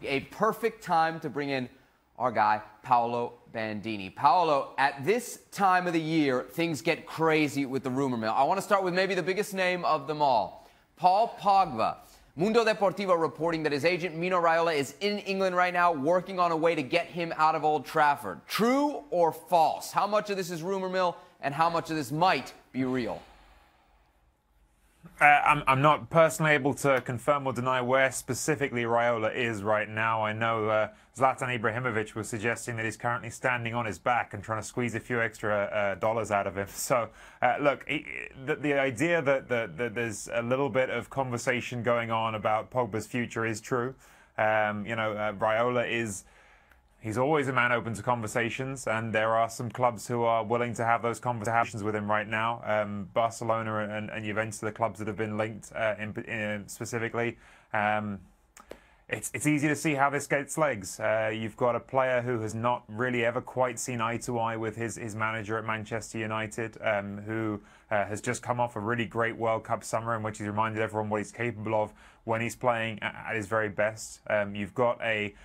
A perfect time to bring in our guy, Paolo Bandini. Paolo, at this time of the year, things get crazy with the rumor mill. I want to start with maybe the biggest name of them all, Paul Pogba. Mundo Deportivo reporting that his agent, Mino Raiola, is in England right now working on a way to get him out of Old Trafford. True or false? How much of this is rumor mill and how much of this might be real? I'm not personally able to confirm or deny where specifically Raiola is right now. I know Zlatan Ibrahimovic was suggesting that he's currently standing on his back and trying to squeeze a few extra dollars out of him. So, look, the idea that there's a little bit of conversation going on about Pogba's future is true. Raiola is... He's always a man open to conversations, and there are some clubs who are willing to have those conversations with him right now. Barcelona and Juventus are the clubs that have been linked specifically. It's easy to see how this gets legs. You've got a player who has not really ever quite seen eye to eye with his manager at Manchester United, who has just come off a really great World Cup summer in which he's reminded everyone what he's capable of when he's playing at his very best. You've got a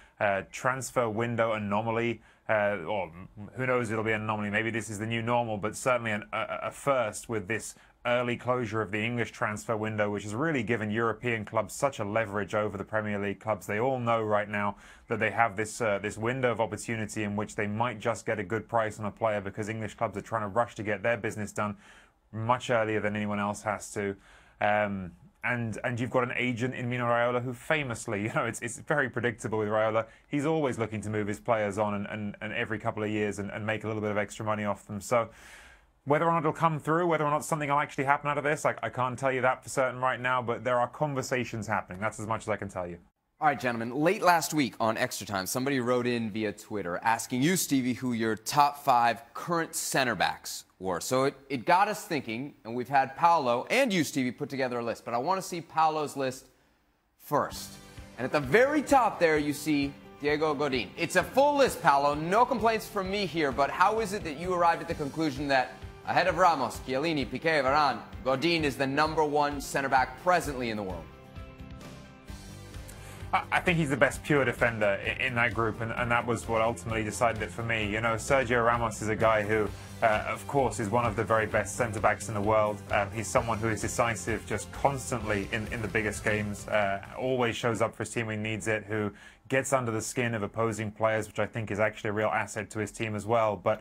transfer window anomaly, or who knows, it'll be an anomaly. Maybe this is the new normal, but certainly a first with this early closure of the English transfer window, which has really given European clubs such a leverage over the Premier League clubs. They all know right now that they have this window of opportunity in which they might just get a good price on a player because English clubs are trying to rush to get their business done much earlier than anyone else has to. And you've got an agent in Mino Raiola who famously, it's very predictable with Raiola. He's always looking to move his players on and every couple of years and make a little bit of extra money off them. So whether or not it'll come through, whether or not something will actually happen out of this, I can't tell you that for certain right now, but there are conversations happening. That's as much as I can tell you. All right, gentlemen, late last week on Extra Time, somebody wrote in via Twitter asking you, Stevie, who your top 5 current center backs were. So it got us thinking, and we've had Paolo and you, Stevie, put together a list. But I want to see Paolo's list first. And at the very top there, you see Diego Godin. It's a full list, Paolo. No complaints from me here, but how is it that you arrived at the conclusion that ahead of Ramos, Chiellini, Piqué, Varane, Godin is the #1 center back presently in the world? I think he's the best pure defender in that group, and that was what ultimately decided it for me. Sergio Ramos is a guy who, of course, is one of the very best centre-backs in the world. He's someone who is decisive just constantly in the biggest games, always shows up for his team when he needs it, who gets under the skin of opposing players, which I think is actually a real asset to his team as well. But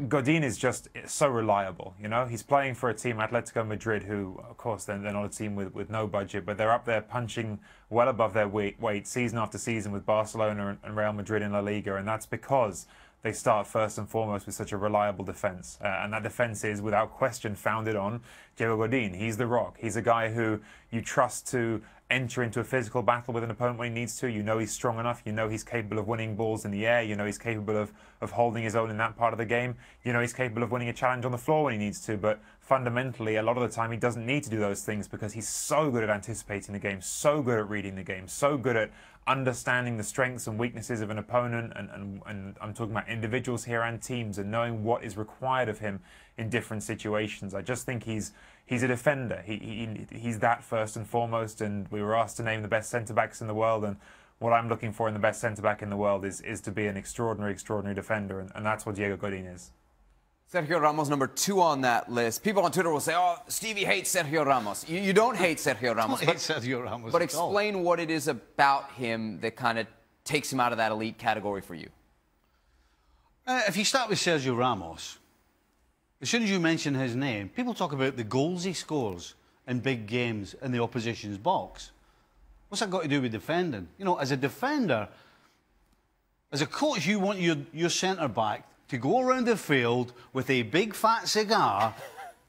Godin is just so reliable. He's playing for a team, Atletico Madrid, who, of course, they're not a team with no budget, but they're up there punching well above their weight season after season with Barcelona and Real Madrid in La Liga, and that's because they start first and foremost with such a reliable defence. And that defence is, without question, founded on Diego Godin. He's the rock. He's a guy who you trust to enter into a physical battle with an opponent when he needs to. He's strong enough. He's capable of winning balls in the air. He's capable of holding his own in that part of the game. He's capable of winning a challenge on the floor when he needs to. But fundamentally, a lot of the time, he doesn't need to do those things because he's so good at anticipating the game, so good at reading the game, so good at understanding the strengths and weaknesses of an opponent, and I'm talking about individuals here and teams, and knowing what is required of him in different situations. I just think he's a defender. He's that first and foremost, and we were asked to name the best centre-backs in the world, and what I'm looking for in the best centre-back in the world is to be an extraordinary defender, and that's what Diego Godin is. Sergio Ramos, #2 on that list. People on Twitter will say, oh, Stevie hates Sergio Ramos. You don't hate Sergio Ramos. I don't hate Sergio Ramos but explain what it is about him that kind of takes him out of that elite category for you. If you start with Sergio Ramos, as soon as you mention his name, people talk about the goals he scores in big games in the opposition's box. What's that got to do with defending? As a defender, as a coach, you want your centre-back to go around the field with a big fat cigar,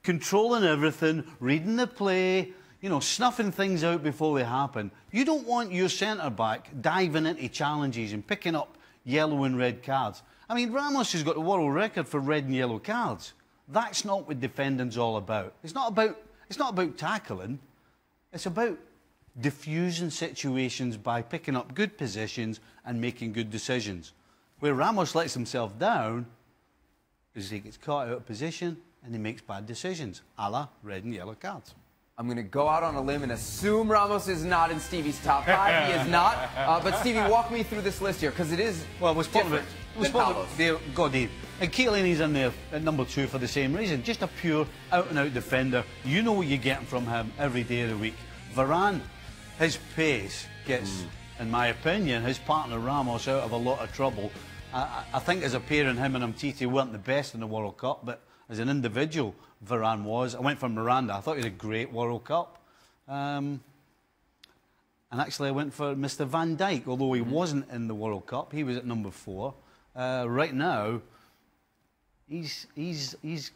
controlling everything, reading the play, snuffing things out before they happen. You don't want your centre-back diving into challenges and picking up yellow and red cards. I mean, Ramos has got the world record for red and yellow cards. That's not what defending's all about. It's not about tackling. It's about diffusing situations by picking up good positions and making good decisions. Where Ramos lets himself down is he gets caught out of position and he makes bad decisions, a la red and yellow cards. I'm going to go out on a limb and assume Ramos is not in Stevie's top 5. He is not. But Stevie, walk me through this list here, because it is different than Paulo's. And Chiellini's in there at number 2 for the same reason. Just a pure out-and-out defender. You know what you're getting from him every day of the week. Varane, his pace gets, in my opinion, his partner Ramos out of a lot of trouble. I think as a pair, him and Umtiti weren't the best in the World Cup, but as an individual, Varane was. I went for Miranda. I thought he had a great World Cup. And actually, I went for Mr. Van Dijk, although he wasn't in the World Cup. He was at number 4. Right now, he's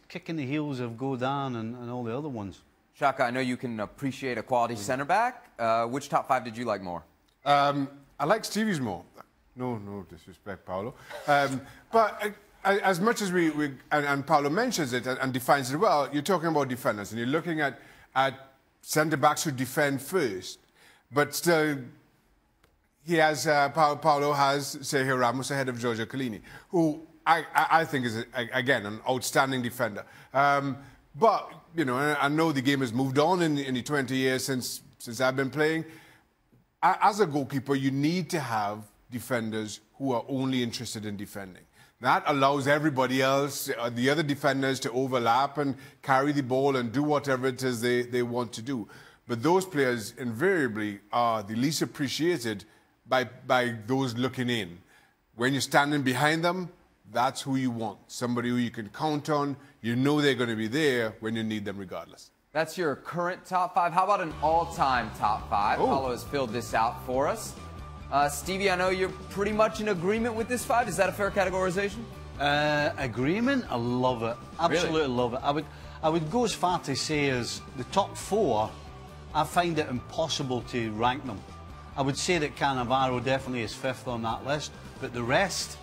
kicking the heels of Godin and all the other ones. Shaka, I know you can appreciate a quality centre back. Which top 5 did you like more? I like Stevie's more. No disrespect, Paulo. But as much as and Paulo mentions it and defines it well, you're talking about defenders, and you're looking at centre-backs who defend first. But still, he has, Paulo has Sergio Ramos ahead of Giorgio Chiellini, who I think is, again, an outstanding defender. But, you know, I know the game has moved on in the 20 years since I've been playing. As a goalkeeper, you need to have defenders who are only interested in defending. That allows everybody else, the other defenders, to overlap and carry the ball and do whatever it is they want to do. But those players invariably are the least appreciated by those looking in. When you're standing behind them, that's who you want. Somebody who you can count on. You know they're going to be there when you need them regardless. That's your current top 5. How about an all-time top 5? Oh. Paulo has filled this out for us. Stevie, I know you're pretty much in agreement with this 5. Is that a fair categorization? Agreement? I love it. Absolutely Really? love it. I would go as far to say as the top 4, I find it impossible to rank them. I would say that Cannavaro definitely is 5th on that list, but the rest,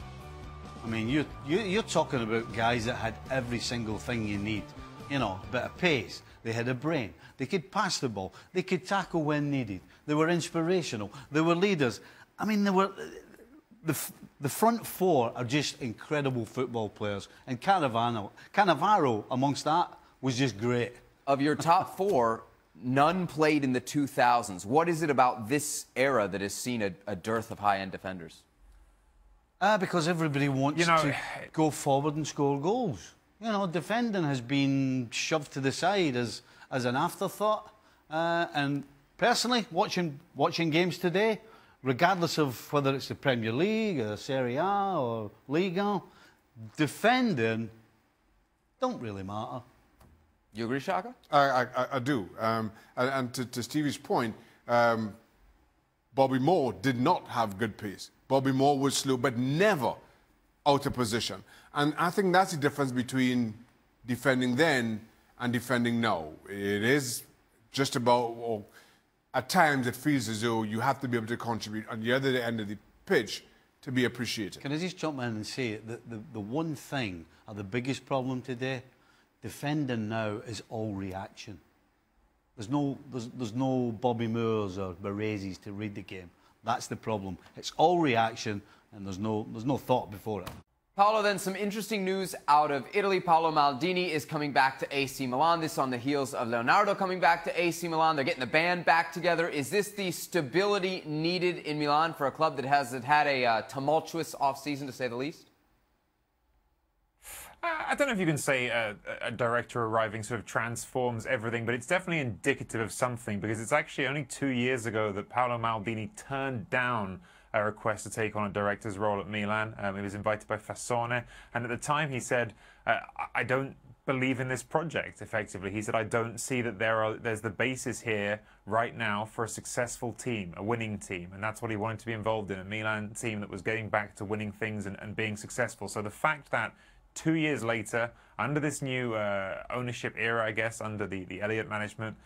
I mean, you're talking about guys that had every single thing you need. You know, a bit of pace. They had a brain. They could pass the ball. They could tackle when needed. They were inspirational. They were leaders. I mean, they were... The front 4 are just incredible football players. And Cannavaro, amongst that, was just great. Of your top 4, none played in the 2000s. What is it about this era that has seen a dearth of high-end defenders? Because everybody wants to go forward and score goals. You know, defending has been shoved to the side as an afterthought. And personally, watching games today, regardless of whether it's the Premier League or Serie A or Liga, defending don't really matter. You agree, Shaka? I do. And to Stevie's point, Bobby Moore did not have good pace. Bobby Moore was slow, but never out of position. And I think that's the difference between defending then and defending now. It is just about, or at times it feels as though you have to be able to contribute on the other end of the pitch to be appreciated. Can I just jump in and say that the one thing, or the biggest problem today, defending now is all reaction. There's no Bobby Moores or Baresi's to read the game. That's the problem. It's all reaction, and there's no thought before it. Paolo, then some interesting news out of Italy. Paolo Maldini is coming back to AC Milan. This on the heels of Leonardo coming back to AC Milan. They're getting the band back together. Is this the stability needed in Milan for a club that has had a tumultuous off-season, to say the least? I don't know if you can say a director arriving sort of transforms everything, but it's definitely indicative of something, because it's actually only 2 years ago that Paolo Maldini turned down a request to take on a director's role at Milan. He was invited by Fassone, and at the time he said, I don't believe in this project, effectively. He said, I don't see that there's the basis here right now for a successful team, a winning team, and that's what he wanted to be involved in, a Milan team that was getting back to winning things and being successful. So the fact that 2 years later, under this new ownership era, I guess, under the Elliott management,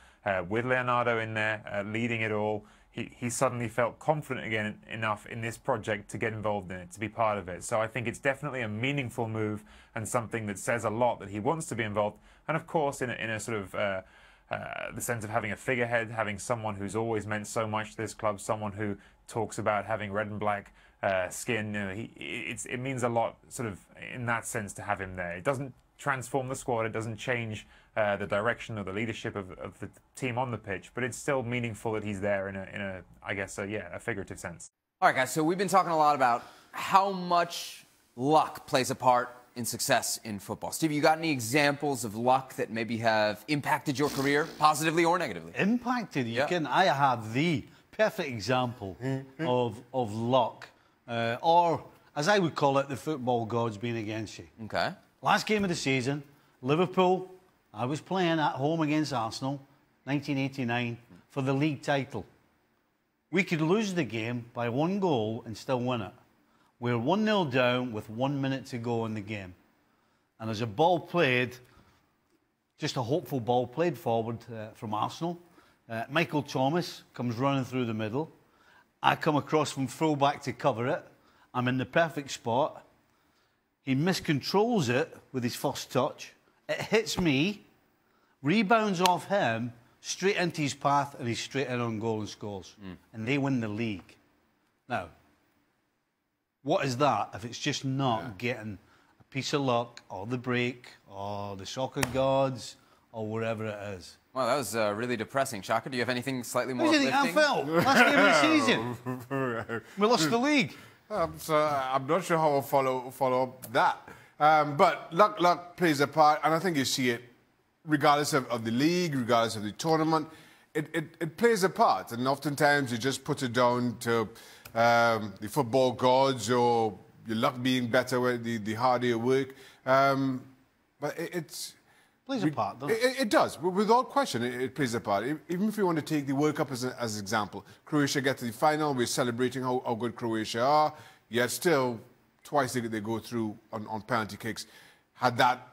with Leonardo in there leading it all, he suddenly felt confident again enough in this project to get involved in it, to be part of it. So I think it's definitely a meaningful move and something that says a lot that he wants to be involved. And of course, in a sort of the sense of having a figurehead, having someone who's always meant so much to this club, someone who talks about having red and black skin. You know, it means a lot, sort of, in that sense, to have him there. It doesn't transform the squad. It doesn't change the direction or the leadership of the team on the pitch. But it's still meaningful that he's there in a I guess, a figurative sense. All right, guys, so we've been talking a lot about how much luck plays a part in success in football. Steve, you got any examples of luck that maybe have impacted your career, positively or negatively? Impacted? I have the perfect example of luck, or as I would call it, the football gods being against you. Okay. Last game of the season, Liverpool, I was playing at home against Arsenal, 1989, for the league title. We could lose the game by 1 goal and still win it. We're 1-0 down with 1 minute to go in the game. And there's a ball played, just a hopeful ball played forward from Arsenal. Michael Thomas comes running through the middle. I come across from full-back to cover it. I'm in the perfect spot. He miscontrols it with his first touch. It hits me, rebounds off him, straight into his path, and he's straight in on goal and scores. And they win the league. Now, what is that if it's just not getting a piece of luck or the break or the soccer gods or wherever it is? Well, that was really depressing. Shaka, do you have anything slightly more What do you think I felt? Last game of the season. We lost the league. So I'm not sure how I'll follow up that. But luck plays a part, and I think you see it regardless of the league, regardless of the tournament. It plays a part, and oftentimes you just put it down to the football gods or your luck being better with the harder you work. But it's... Plays a part, doesn't it? It does. Without question, it plays a part. Even if you want to take the World Cup as an example, Croatia get to the final, we're celebrating how good Croatia are, yet still, twice they go through on penalty kicks. Had that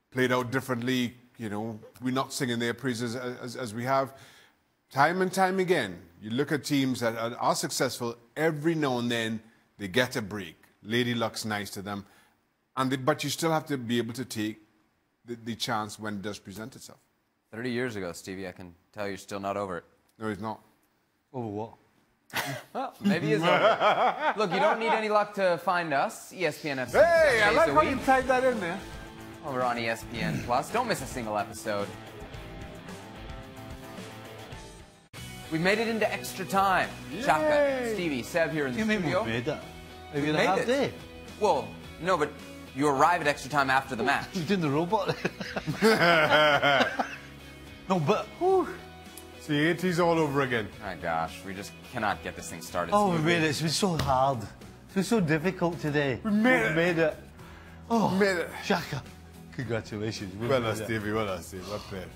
played out differently, you know, we're not singing their praises as we have. Time and time again, you look at teams that are successful, every now and then they get a break. Lady luck's nice to them, but you still have to be able to take the chance when it does present itself. 30 years ago, Stevie, I can tell you're still not over it. No, he's not. Over what? Well, maybe he's over it. Look, you don't need any luck to find us. ESPN FC. Hey, I like how you typed that in there. Over on ESPN Plus. Don't miss a single episode. We made it into extra time. Shaka, Stevie, Seb here in the studio. You made that. Have you made had a half it. day? Well, no, but you arrive at extra time after the match. You're doing the robot. No, but... Whew. See, 80s all over again. My gosh, we just cannot get this thing started. Oh, we made it. It's been so hard. It's been so difficult today. We made it. Oh, We made it. Shaka, congratulations. Well done, Stevie. Well done, Stevie. Well played.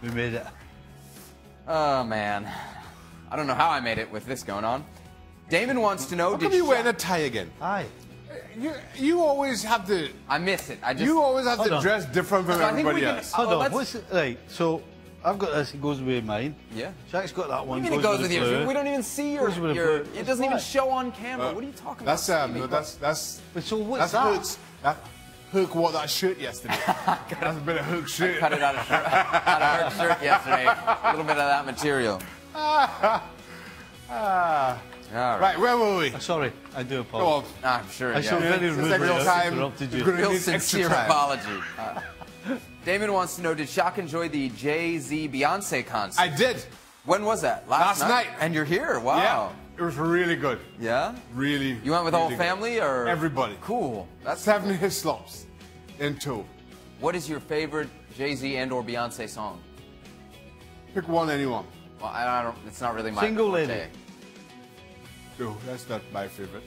We made it. Oh, man. I don't know how I made it with this going on. Damon wants to know... How come you wearing a tie again? Aye. You always have to... I miss it. You always have Hold to on. dress different from I think we everybody can- else. Hold Oh, on. let's- What's it? Right, so I've got this. It goes with mine. Yeah. Shaq's got that one. What do you mean it goes with the yours? blue. We don't even see your... Goes with the your blue. it doesn't even What? show on camera. What are you talking about, Stevie? No, that's... But so what's That's that? Herc wore that shirt yesterday. That's a bit of Herc shirt. Cut it out of her shirt yesterday. A little bit of that material. All Right, where were we? Sorry, I do Go apologize. on. I'm sure. I showed Yeah. very It's rude. extra time. Interrupted You're you. gonna Real need extra sincere time. apology. Damon wants to know, did Shaq enjoy the Jay-Z Beyonce concert? I did. When was that? Last night. And you're here. Wow. Yeah. It was really good. Yeah? Really. You went with the whole really good. family or? Everybody. Cool. That's 7 hit slops in 2. What is your favorite Jay-Z and or Beyonce song? Pick one, anyone. Well, I don't. It's not really my Single forte. Lady. No, that's not my favorite.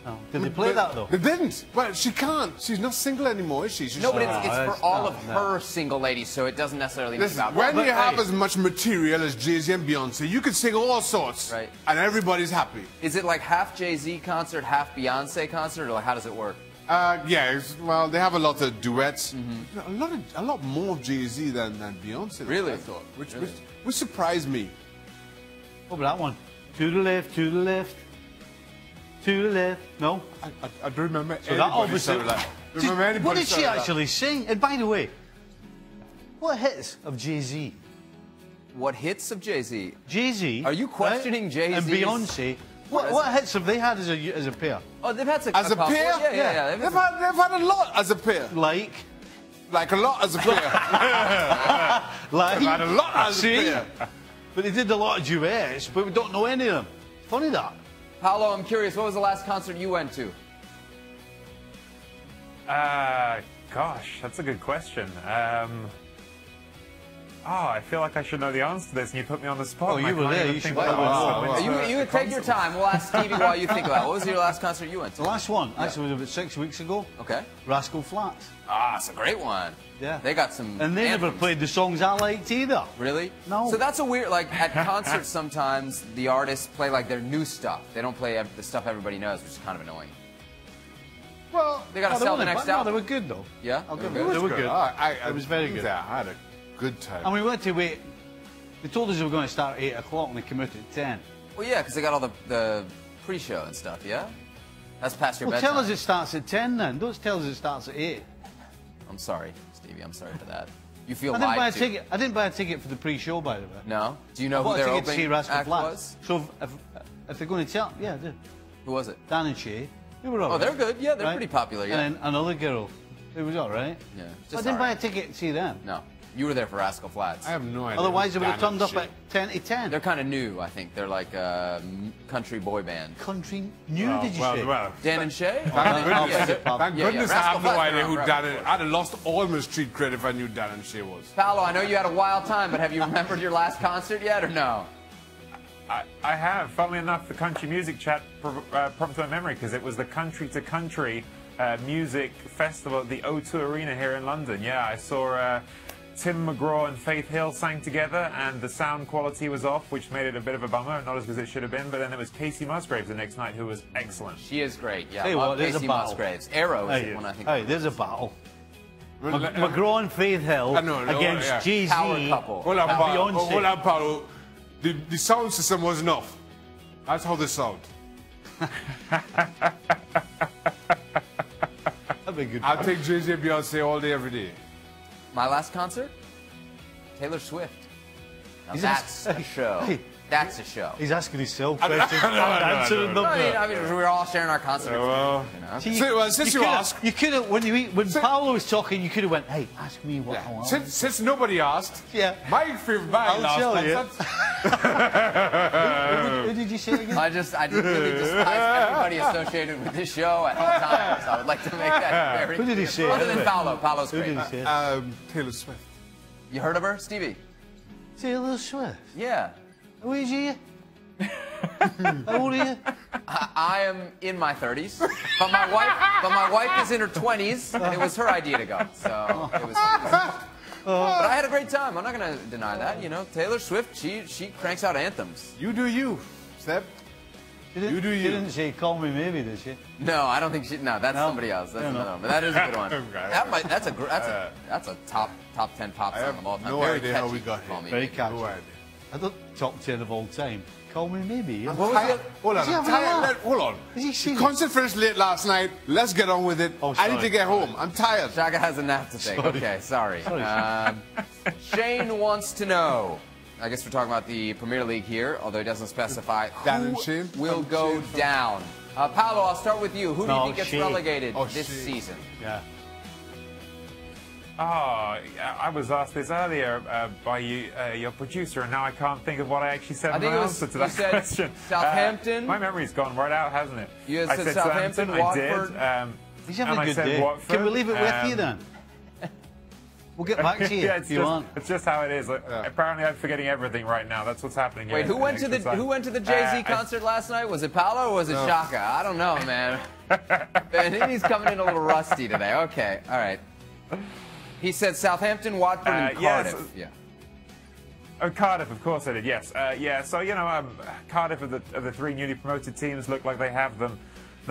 No. Did they play that though? They didn't. Well, she can't. She's not single anymore, is she? She's No, but No, it's it's for all not, of no. her single ladies, so it doesn't necessarily mean Listen, about when her. you have hey. as much material as Jay-Z and Beyonce, you can sing all sorts. Right. And everybody's happy. Is it like half Jay-Z concert, half Beyonce concert, or like how does it work? Yeah, well, they have a lot of duets. A lot more of Jay-Z than Beyonce. Really? I thought, which surprised me. What about that one? To the left, to the left, to the left. No. I don't remember So that anybody obviously. sounded like. Did- Remember anybody what did she sounded like- actually sing? And by the way, what hits of Jay-Z? What hits of Jay-Z? Jay-Z. Are you questioning right? Jay-Z's- And Beyonce What hits have they had as a pair? Oh, they've had As a couple. pair? Yeah. They've had a lot as a pair. Like Like a lot as a pair. They've had a lot as a pair. But they did a lot of duets, but we don't know any of them. Funny that. Paolo, I'm curious, what was the last concert you went to? Gosh, that's a good question. I feel like I should know the answer to this, and you put me on the spot. Oh, you were there. You should You take your time. We'll ask Stevie while you think about it. What was your last concert you went to? The last one, actually, was about 6 weeks ago. Okay. Rascal Flatts. Ah, it's a great one. Yeah. They got some And they never anthems. played the songs I liked either. Really? No. So that's a weird, like, at concerts sometimes the artists play, like, their new stuff. They don't play the stuff everybody knows, which is kind of annoying. Well, They got to sell the next album. They were good, though. Yeah? I'll give They them- were They were good. It was very good. I had a good time. And we went to wait. They told us they were going to start at 8 o'clock and they came out at 10. Well, yeah, because they got all the pre-show and stuff, yeah? That's past your Well, bedtime. tell us it starts at 10 then. Don't tell us it starts at 8. I'm sorry, Stevie. I'm sorry for that. You feel I didn't buy a lied to. ticket. I didn't buy a ticket for the pre-show, by the way. No? Do you know I who bought a their ticket to see opening Rascal act Flatts. was? So if they're going to tell, yeah, I did. Who was it? Dan and Shay, they were all Oh, right. they're good. Yeah, they're Right? pretty popular, yeah. And then another girl, it was all right. Yeah, I just didn't all buy a right. ticket to see them. No. You were there for Rascal Flatts. I have no idea. Otherwise, they would have Dan turned and up shit. at 10 to 10. They're kind of new, I think. They're like a country boy band. Country new, did you say? Well, Dan and Shay? Thank I'll goodness, take it, Pop. thank Yeah, yeah, goodness I Rascal have no Flatts idea been who around Dan forever. and... I'd have lost all my street cred if I knew Dan and Shay was. Paolo, I know you had a wild time, but have you remembered your last concert yet or no? I have. Funnily enough, the country music chat prompted my memory because it was the Country to Country music festival at the O2 Arena here in London. Yeah, I saw Tim McGraw and Faith Hill sang together, and the sound quality was off, which made it a bit of a bummer, not as good as it should have been. But then there was Casey Musgraves the next night, who was excellent. She is great, yeah. Tell you Love what, there's a Casey battle. Musgraves. Arrow is Hey, the one I think. hey, there's a battle. Well, McGraw and Faith Hill I know, against yeah. Jay-Z Power couple. Hold on, and Paolo. Beyonce. Hold on, Paolo. The sound system wasn't off. That's how they sound. That'd be a good. I'll take Jay-Z and Beyonce all day, every day. My last concert? Taylor Swift. Now He's that's a show. Hey. That's a show. He's asking himself questions. I'm answering them. I mean, we're all sharing our concert well. experience, you know? See, So, since you ask- you could have when Paolo was talking, you could have went, "Hey, ask me what I want." Since nobody asked, Yeah. my favorite I'll tell last you. concert. Who did you say again? I just really despise everybody associated with this show at all times. I would like to make that very Who did he say? Other than Paolo. Paolo's Who great. did he say? Taylor Swift. You heard of her, Stevie? Taylor Swift. Yeah. Who is he? How old are you? I am in my 30s, but my wife is in her 20s, and it was her idea to go. So it was. But I had a great time. I'm not going to deny that. You know, Taylor Swift, she cranks out anthems. You do you, Steph. You do She you. didn't say "Call Me Maybe," did she? No, I don't think she. No, that's No? somebody else. That's Fair another enough. one. But that is a good one. Okay. That's a top 10 pop I song have of all time. no Very idea how catchy. we got here. Call Me Very Maybe. catchy. No idea. I don't top 10 of all time. Call Me Maybe. Yeah. What was it? Hold on, Is he I'm having a tired. laugh? Hold on. Is he The serious? concert finished late last night. Let's get on with it. Oh, I need sorry. to get home. I'm tired. Shaka has a nap to take. Sorry. Okay, sorry. Shane wants to know. I guess we're talking about the Premier League here, although he doesn't specify Dan who and Shane? will go Shane from- down. Paolo, I'll start with you. Who do you No, think gets Shane. relegated Oh, this Shane. season? Yeah. Oh, I was asked this earlier by your producer, and now I can't think of what I actually said I in think my it was- answer to you that said question. Southampton? My memory's gone right out, hasn't it? You I said Southampton, Watford. I did. He's having and a I good said day. Watford, Can we leave it with you then? We'll get back to you yeah, if you want. it's just how it is. Like, apparently, I'm forgetting everything right now. That's what's happening. Wait, here who in went to the extra time. who went to the Jay-Z I- concert last night? Was it Paolo or was it Shaka? I don't know, man. And he's coming in a little rusty today. Okay, all right. He said Southampton, Watford, and yes. Cardiff. Yeah. Oh, Cardiff, of course I did, yes. Yeah, so, you know, Cardiff of the three newly promoted teams look like they have the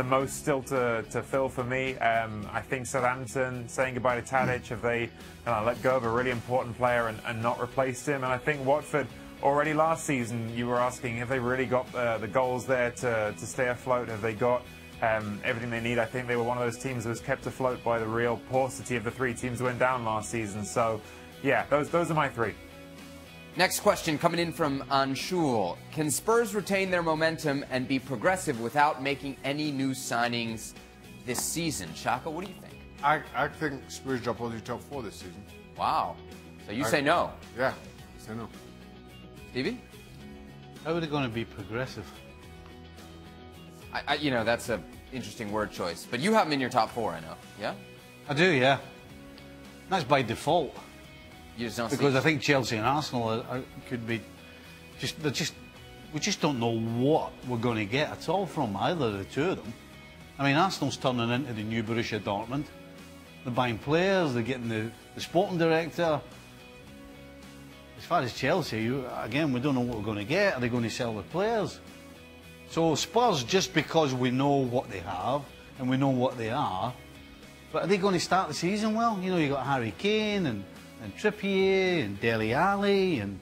most still to fill for me. I think Southampton, saying goodbye to Tadic, have they let go of a really important player and not replaced him? And I think Watford, already last season, you were asking, have they really got the goals there to stay afloat? Have they got everything they need? I think they were one of those teams that was kept afloat by the real paucity of the three teams that went down last season. So, yeah, those are my three. Next question coming in from Anshul. Can Spurs retain their momentum and be progressive without making any new signings this season? Shaka, what do you think? I think Spurs drop out of the top 4 this season. Wow. So you say no? Yeah, I say no. Stevie? How are they going to be progressive? You know, that's an interesting word choice. But you have them in your top 4, I know. Yeah? I do, yeah. That's by default. You just don't Because see... I think Chelsea and Arsenal could be we just don't know what we're going to get at all from either of the two of them. I mean, Arsenal's turning into the new Borussia Dortmund. They're buying players, they're getting the sporting director. As far as Chelsea, again, we don't know what we're going to get. Are they going to sell the players? So Spurs, just because we know what they have and we know what they are, but are they going to start the season well? You know, you've got Harry Kane and Trippier and Dele Alli, and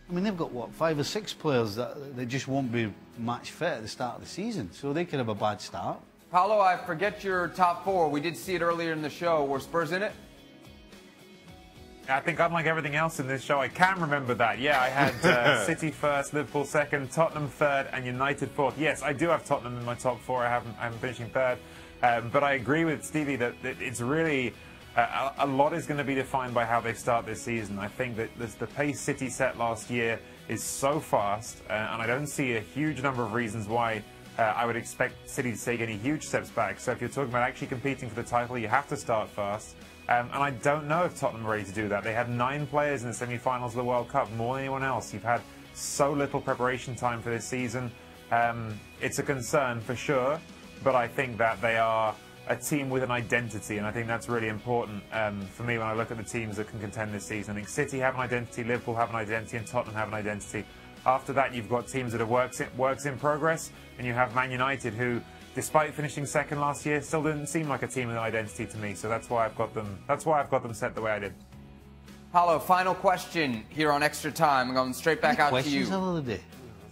I mean, they've got, what, 5 or 6 players that just won't be match fit at the start of the season, so they could have a bad start. Paolo, I forget your top 4. We did see it earlier in the show. Were Spurs in it? I think unlike everything else in this show, I can remember that. Yeah, I had City first, Liverpool second, Tottenham third, and United fourth. Yes, I do have Tottenham in my top 4. I'm finishing third. But I agree with Stevie that it's really... a lot is going to be defined by how they start this season. I think that the pace City set last year is so fast, and I don't see a huge number of reasons why I would expect City to take any huge steps back. So if you're talking about actually competing for the title, you have to start fast. And I don't know if Tottenham are ready to do that. They had 9 players in the semi-finals of the World Cup, more than anyone else. You've had so little preparation time for this season. It's a concern for sure, but I think that they are a team with an identity, and I think that's really important for me when I look at the teams that can contend this season. I think City have an identity, Liverpool have an identity, and Tottenham have an identity. After that, you've got teams that are works in progress, and you have Man United, who, despite finishing second last year, still didn't seem like a team with an identity to me. So that's why I've got them. That's why I've got them set the way I did. Paolo, final question here on Extra Time. I'm going straight back out to you. Questions of the day?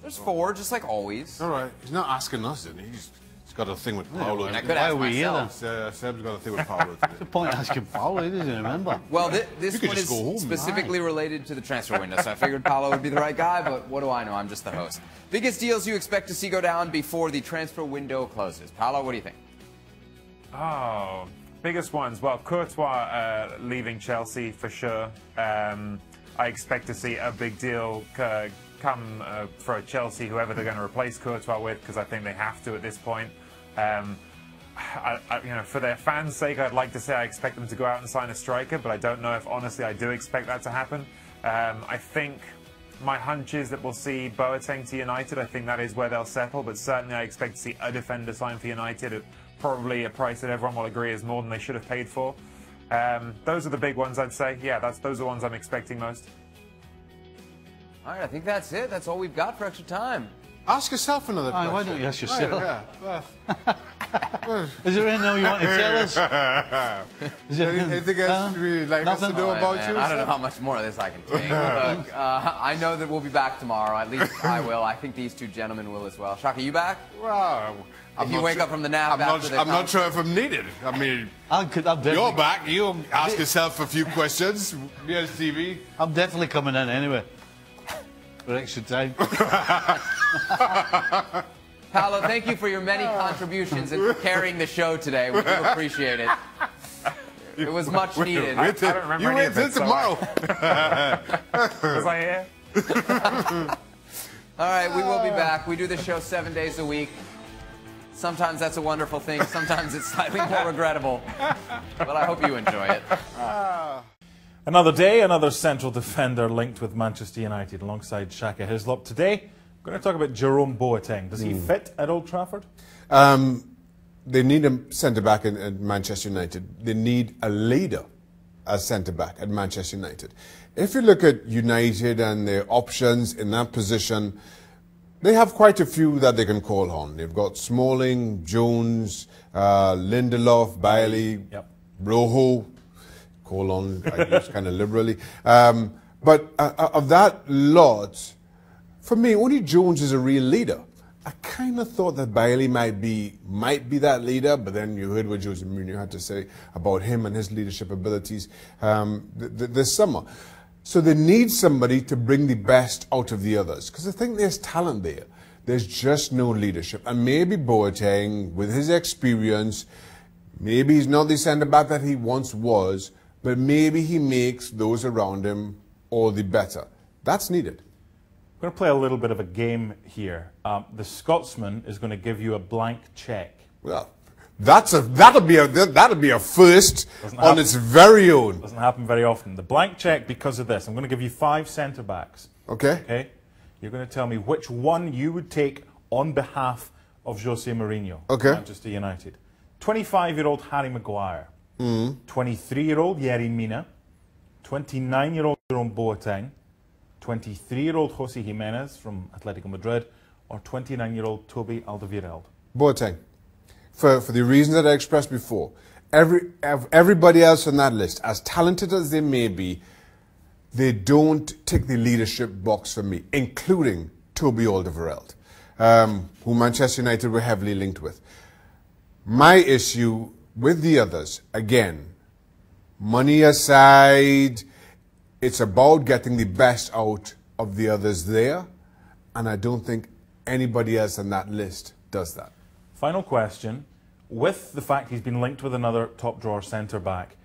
There's 4, just like always. All right. He's not asking us, is he? He's got a thing with Paolo. I could ask myself. Seb's got a thing with Paolo. What's the point of asking Paolo? He doesn't remember. Well, this one is specifically related to the transfer window, so I figured Paolo would be the right guy, but what do I know? I'm just the host. Biggest deals you expect to see go down before the transfer window closes. Paolo, what do you think? Oh, biggest ones. Well, Courtois leaving Chelsea for sure. I expect to see a big deal come for Chelsea, whoever they're going to replace Courtois with, because I think they have to at this point. You know, for their fans' sake, I'd like to say I expect them to go out and sign a striker, but I don't know if, honestly, I do expect that to happen. I think my hunch is that we'll see Boateng to United. I think that is where they'll settle, but certainly I expect to see a defender sign for United at probably a price that everyone will agree is more than they should have paid for. Those are the big ones, I'd say. Yeah, those are the ones I'm expecting most. All right, I think that's it. That's all we've got for Extra Time. Ask yourself another question. Why don't you ask yourself? Right, Is there anything you want to tell us? Is there anything else you'd like us to know about you? I don't know how much more of this I can take. Look, I know that we'll be back tomorrow. At least I will. I think these 2 gentlemen will as well. Shaka, you back? Well, if you wake up from the nap I'm not sure if I'm needed. I mean, you're back. You ask yourself a few questions. Yes, TV. I'm definitely coming in anyway. For Extra Time. Paolo, thank you for your many contributions and for carrying the show today. We do appreciate it. It was much needed. I don't remember any of it, tomorrow. Was I here? All right, we will be back. We do this show 7 days a week. Sometimes that's a wonderful thing. Sometimes it's slightly more regrettable. But I hope you enjoy it. Another day, another central defender linked with Manchester United alongside Shaka Hislop. Today, we're going to talk about Jerome Boateng. Does he fit at Old Trafford? They need a centre-back at Manchester United. They need a leader as centre-back at Manchester United. If you look at United and their options in that position, they have quite a few that they can call on. They've got Smalling, Jones, Lindelof, Bailey, Rojo. Call on, I use kind of liberally. But of that lot, for me, only Jones is a real leader. I kind of thought that Bailey might be that leader, but then you heard what Jose Mourinho had to say about him and his leadership abilities this summer. So they need somebody to bring the best out of the others. Because I think there's talent there. There's just no leadership. And maybe Boateng, with his experience, maybe he's not the centre-back that he once was, but maybe he makes those around him all the better. That's needed. I'm going to play a little bit of a game here. The Scotsman is going to give you a blank check. Well, that'll be a first on its very own. Doesn't happen very often. The blank check because of this. I'm going to give you 5 centre-backs. Okay. Okay? You're going to tell me which one you would take on behalf of Jose Mourinho. Okay. Manchester United. 25-year-old Harry Maguire. 23-year-old Yerry Mina. 29-year-old Jerome Boateng. 23-year-old Jose Jimenez from Atletico Madrid. Or 29-year-old Toby Alderweireld. Boateng. For the reasons that I expressed before, everybody else on that list, as talented as they may be, they don't tick the leadership box for me, including Toby Alderweireld, who Manchester United were heavily linked with. My issue with the others, again, money aside, it's about getting the best out of the others there, and I don't think anybody else on that list does that. Final question. With the fact he's been linked with another top-drawer centre-back,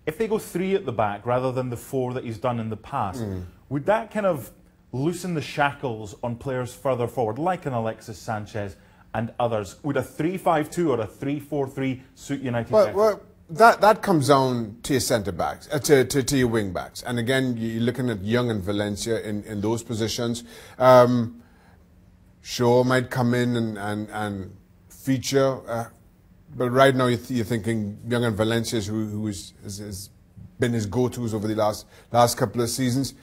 if they go 3 at the back rather than the 4 that he's done in the past, would that kind of loosen the shackles on players further forward, like an Alexis Sanchez and others? Would a 3-5-2 or a 3-4-3 suit United better? Well, that comes down to your centre-backs, to your wing-backs. And again, you're looking at Young and Valencia in those positions. Shaw might come in and feature, but right now you're thinking Young and Valencia, who has been his go-tos over the last couple of seasons.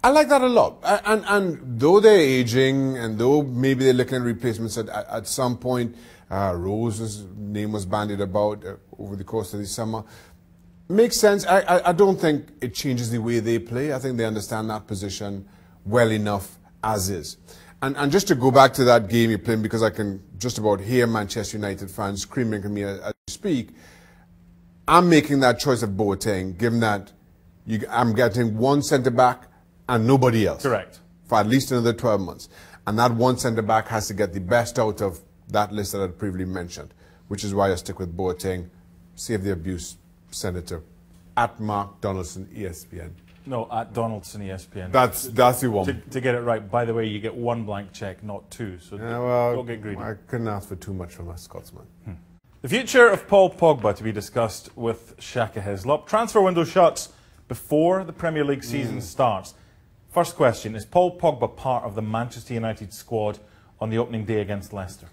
I like that a lot. And though they're aging, and though maybe they're looking at replacements at some point, Rose's name was bandied about over the course of the summer. Makes sense. I don't think it changes the way they play. I think they understand that position well enough as is. And just to go back to that game you're playing, because I can just about hear Manchester United fans screaming at me as I speak, I'm making that choice of Boateng, given that I'm getting one centre-back and nobody else. Correct. For at least another 12 months. And that one centre-back has to get the best out of that list that I previously mentioned, which is why I stick with Boateng. Save the abuse, Senator. At Mark Donaldson, ESPN. No, at Donaldson, ESPN. That's the one. To get it right, by the way, you get 1 blank check, not 2. So don't get greedy. I couldn't ask for too much from a Scotsman. The future of Paul Pogba to be discussed with Shaka Hislop. Transfer window shuts before the Premier League season starts. First question, is Paul Pogba part of the Manchester United squad on the opening day against Leicester?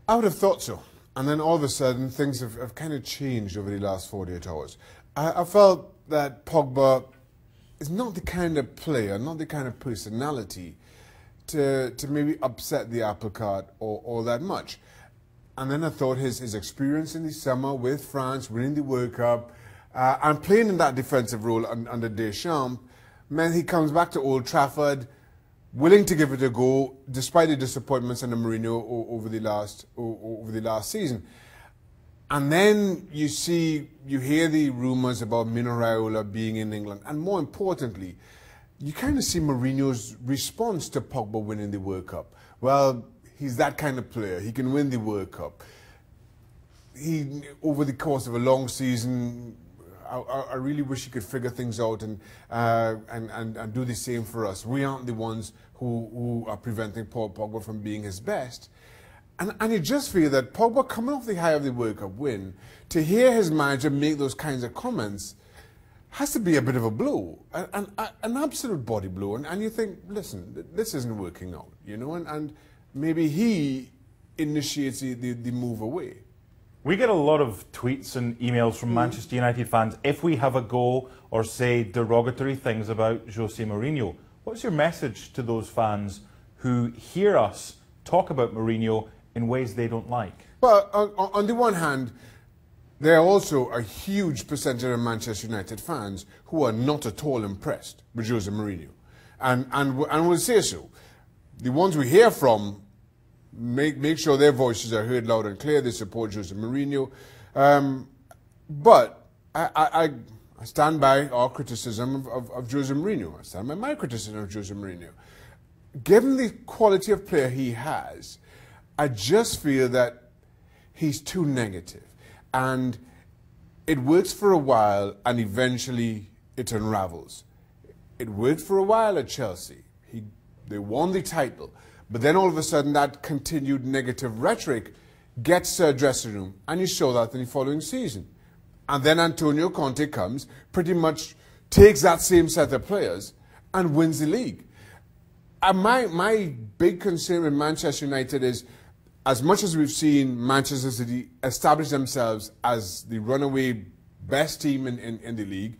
I would have thought so. And then all of a sudden, things have kind of changed over the last 48 hours. I felt that Pogba is not the kind of player, not the kind of personality to maybe upset the apple cart all that much. And then I thought his experience in the summer with France, winning the World Cup, and playing in that defensive role under Deschamps, meant he comes back to Old Trafford, willing to give it a go, despite the disappointments under Mourinho over the last season. And then you hear the rumours about Mino Raiola being in England. And more importantly, you kind of see Mourinho's response to Pogba winning the World Cup. Well, he's that kind of player. He can win the World Cup. Over the course of a long season, I really wish he could figure things out and do the same for us. We aren't the ones who are preventing Paul Pogba from being his best. And you just feel that Pogba, coming off the high of the World Cup win, to hear his manager make those kinds of comments has to be a bit of a blow, an absolute body blow. And you think, listen, this isn't working out, you know, and maybe he initiates the move away. We get a lot of tweets and emails from Manchester United fans if we have a go or say derogatory things about Jose Mourinho. What's your message to those fans who hear us talk about Mourinho in ways they don't like? Well, on the one hand, there are also a huge percentage of Manchester United fans who are not at all impressed with Jose Mourinho. And will say so. The ones we hear from make sure their voices are heard loud and clear. They support Jose Mourinho. But I I stand by our criticism of Jose Mourinho. I stand by my criticism of Jose Mourinho. Given the quality of player he has, I just feel that he's too negative. And it works for a while, and eventually it unravels. It worked for a while at Chelsea. They won the title. But then all of a sudden, that continued negative rhetoric gets to a dressing room, and you saw that in the following season. And then Antonio Conte comes, pretty much takes that same set of players, and wins the league. And my big concern with Manchester United is, as much as we've seen Manchester City establish themselves as the runaway best team in the league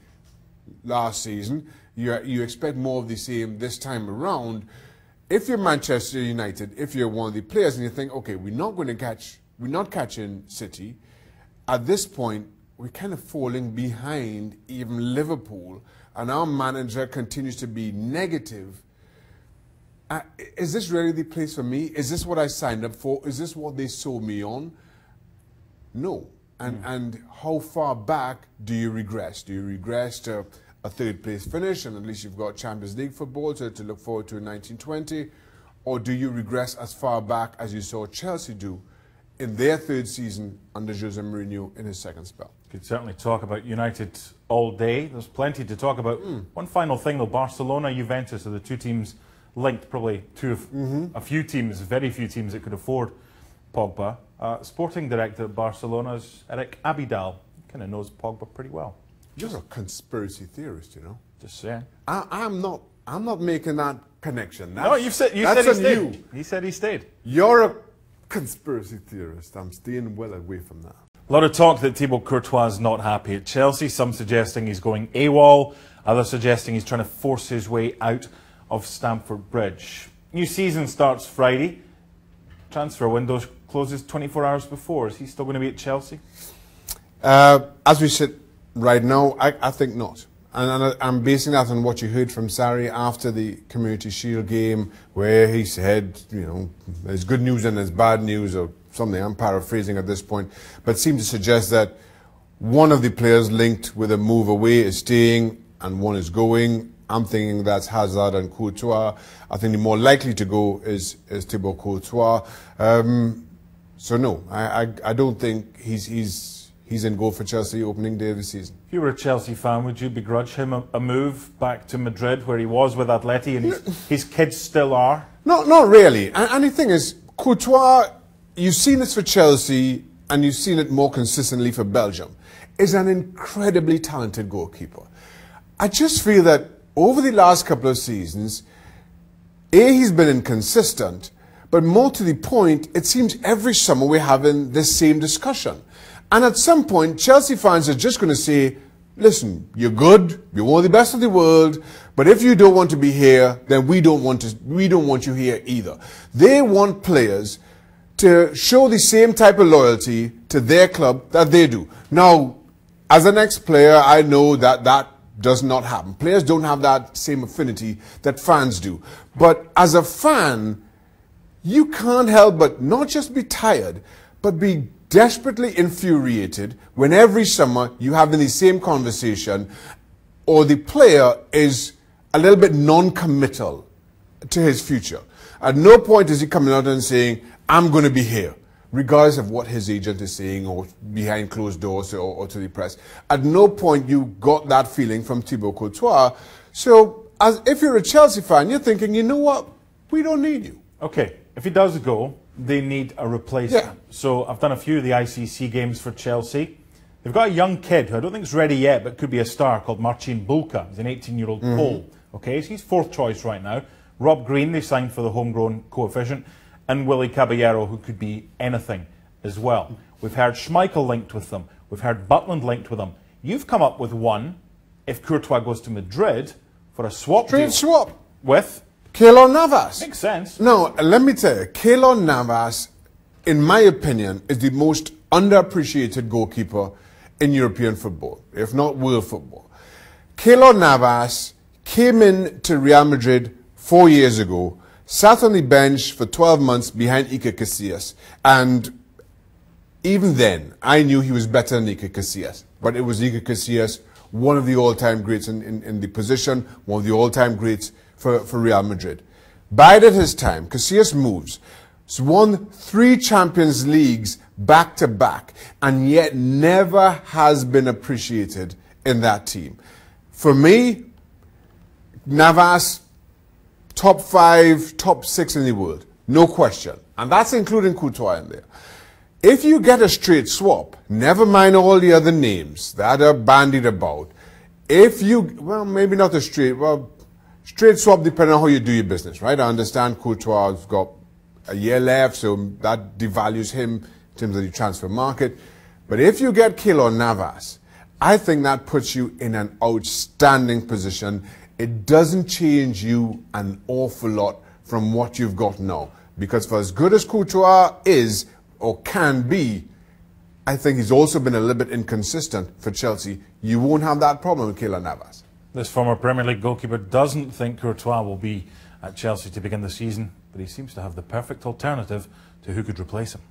last season, you expect more of the same this time around. If you're Manchester United, if you're one of the players and you think, okay, we're not catching City, at this point, we're kind of falling behind even Liverpool, and our manager continues to be negative. Is this really the place for me? Is this what I signed up for? Is this what they sold me on? No. And how far back do you regress? Do you regress to a third-place finish, and at least you've got Champions League football to look forward to in 1920? Or do you regress as far back as you saw Chelsea do in their third season under Jose Mourinho in his second spell? Could certainly talk about United all day. There's plenty to talk about. One final thing, though. Barcelona, Juventus are the two teams linked, probably two of a few teams, very few teams that could afford Pogba. Sporting director at Barcelona is Eric Abidal. Kind of knows Pogba pretty well. You're a conspiracy theorist, you know. Just saying. I'm not making that connection. No, you said he stayed. He said he stayed. You're a conspiracy theorist. I'm staying well away from that. A lot of talk that Thibaut Courtois is not happy at Chelsea. Some suggesting he's going AWOL. Others suggesting he's trying to force his way out of Stamford Bridge. New season starts Friday. Transfer window closes 24 hours before. Is he still going to be at Chelsea? As we sit right now, I think not. And I'm basing that on what you heard from Sarri after the Community Shield game, where he said, you know, there's good news and there's bad news, or something. I'm paraphrasing at this point, but seemed to suggest that one of the players linked with a move away is staying and one is going. I'm thinking that's Hazard and Courtois. I think the more likely to go is Thibaut Courtois. So no, I don't think he's in goal for Chelsea opening day of the season. If you were a Chelsea fan, would you begrudge him a move back to Madrid, where he was with Atleti and his kids still are? No, not really. And the thing is, Courtois, you've seen this for Chelsea and you've seen it more consistently for Belgium, is an incredibly talented goalkeeper. I just feel that over the last couple of seasons, he's been inconsistent, but more to the point, it seems every summer we're having this same discussion. And at some point, Chelsea fans are just going to say, listen, you're good, you're one of the best of the world, but if you don't want to be here, then we don't want you here either. They want players to show the same type of loyalty to their club that they do. Now, as an ex-player, I know that that does not happen. Players don't have that same affinity that fans do. But as a fan, you can't help but not just be tired, but be desperately infuriated when every summer you have the same conversation, or the player is a little bit non-committal to his future. At no point is he coming out and saying, I'm going to be here, regardless of what his agent is saying or behind closed doors or to the press. At no point you got that feeling from Thibaut Courtois. So if you're a Chelsea fan, you're thinking, you know what, we don't need you. Okay, if he does go, they need a replacement. Yeah. So I've done a few of the ICC games for Chelsea. They've got a young kid who I don't think is ready yet, but could be a star, called Marcin Bulka. He's an 18-year-old Pole. Okay, so he's fourth choice right now. Rob Green, they signed for the homegrown coefficient, and Willy Caballero, who could be anything as well. We've heard Schmeichel linked with them. We've heard Butland linked with them. You've come up with one, if Courtois goes to Madrid, for a swap deal. Swap. With? Keylor Navas. Makes sense. No, let me tell you, Keylor Navas, in my opinion, is the most underappreciated goalkeeper in European football, if not world football. Keylor Navas came in to Real Madrid 4 years ago, sat on the bench for 12 months behind Iker Casillas, and even then, I knew he was better than Iker Casillas, but it was Iker Casillas one of the all-time greats in the position, one of the all-time greats for Real Madrid. Bide at his time. Casillas moves. He's won 3 Champions Leagues back-to-back, and yet never has been appreciated in that team. For me, Navas, top 5, top 6 in the world. No question. And that's including Courtois in there. If you get a straight swap, never mind all the other names that are bandied about, if you, well, maybe not a straight, well, straight swap depending on how you do your business, right? I understand Courtois has got a year left, so that devalues him in terms of the transfer market. But if you get Keylor Navas, I think that puts you in an outstanding position. It doesn't change you an awful lot from what you've got now. Because for as good as Courtois is, or can be, I think he's also been a little bit inconsistent for Chelsea. You won't have that problem with Keylor Navas. This former Premier League goalkeeper doesn't think Courtois will be at Chelsea to begin the season, but he seems to have the perfect alternative to who could replace him.